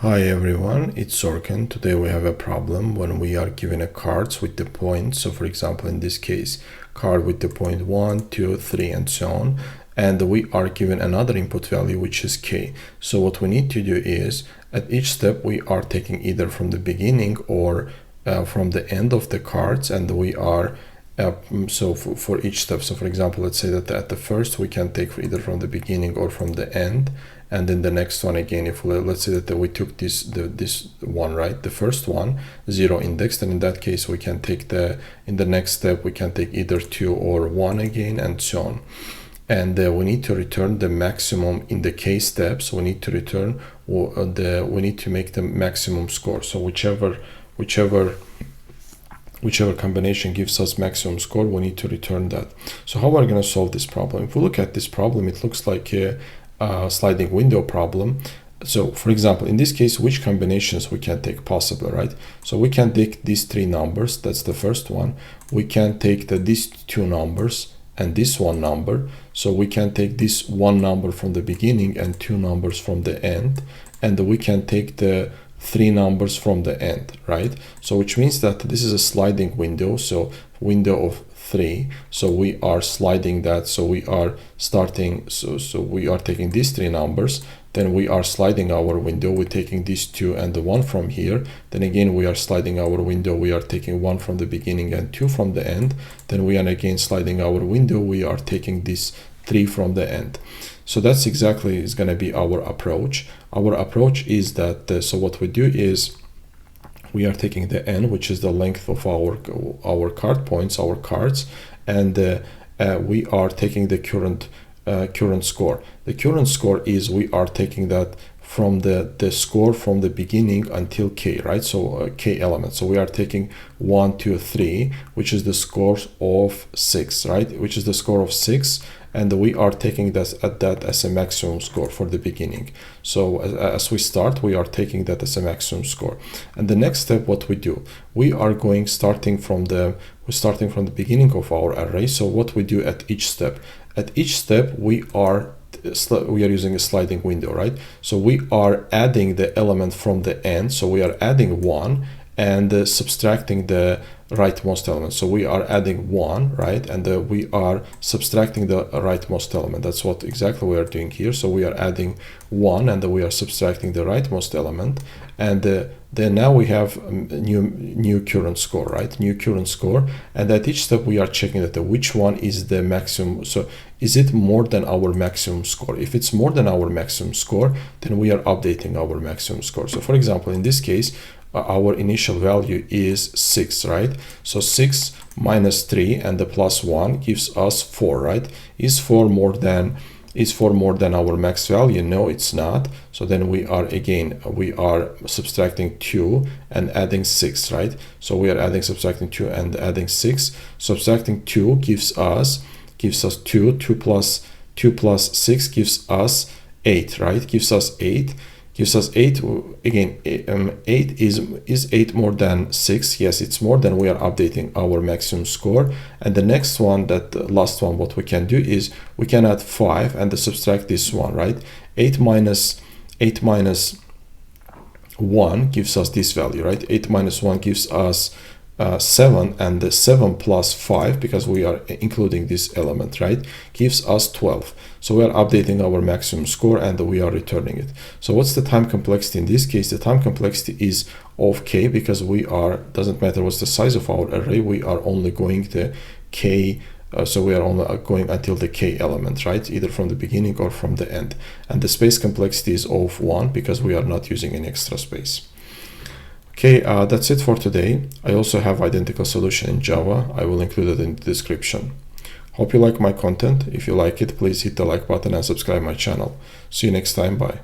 Hi everyone, it's Sorkin. Today we have a problem when we are given a cards with the points. So for example, in this case, card with the point 1, 2, 3 and so on. And we are given another input value which is k. So what we need to do is at each step we are taking either from the beginning or from the end of the cards, and we are so for each step. So for example, let's say that at the first we can take either from the beginning or from the end, and then the next one again, if let's say that we took this one, right, the first one 0 indexed, and in that case we can take in the next step we can take either 2 or 1 again, and so on. And we need to return the maximum in the k steps. We need to return we need to make the maximum score. So whichever combination gives us maximum score, we need to return that. So how are we going to solve this problem? If we look at this problem, it looks like a sliding window problem. So for example, in this case, which combinations we can take possibly, right? So we can take these three numbers, that's the first one. We can take these two numbers and this one number. So we can take this one number from the beginning and two numbers from the end, and we can take the three numbers from the end, right? So which means that this is a sliding window, so window of 3. So we are sliding that, so we are starting, so we are taking these three numbers, then we are sliding our window, we're taking these two and the one from here, then again we are sliding our window, we are taking one from the beginning and two from the end, then we are again sliding our window, we are taking this 3 from the end. So that's exactly is going to be our approach. Our approach is that so what we do is we are taking the n, which is the length of our card points, our cards, and we are taking the current score. The current score is we are taking that from the score from the beginning until k, right? So k elements. So we are taking 1, 2, 3, which is the score of 6, right? Which is the score of 6, and we are taking that as a maximum score for the beginning. So as we start, we are taking that as a maximum score. And the next step, what we do, we are starting from the beginning of our array. So what we do at each step we are using a sliding window, right? So we are adding the element from the end. So we are adding 1 and subtracting the rightmost element. So we are adding 1, right? And we are subtracting the rightmost element. That's what exactly we are doing here. So we are adding 1 and we are subtracting the rightmost element. And then now we have a new current score, right? New current score. And at each step we are checking that which one is the maximum. So is it more than our maximum score? If it's more than our maximum score, then we are updating our maximum score. So for example, in this case, our initial value is 6, right? So 6 minus 3 and the plus 1 gives us 4, right? Is 4 more than our max value? No, it's not. So then we are subtracting 2 and adding 6, right? So we are subtracting 2 and adding 6. Subtracting 2 gives us 2 plus 6 gives us 8, right? Gives us 8 again. 8 is 8 more than 6? Yes, it's more. Then we are updating our maximum score. And the next one, that last one, what we can do is we can add 5 and subtract this one, right? 8 minus 1 gives us this value, right? 8 minus 1 gives us 7, and the 7 plus 5, because we are including this element, right, gives us 12. So we are updating our maximum score and we are returning it. So what's the time complexity? In this case, the time complexity is of k, because doesn't matter what's the size of our array, we are only going to k. So we are only going until the k element, right? Either from the beginning or from the end. And the space complexity is of 1, because we are not using any extra space. Okay, that's it for today. I also have identical solution in Java. I will include it in the description. Hope you like my content. If you like it, please hit the like button and subscribe my channel. See you next time. Bye.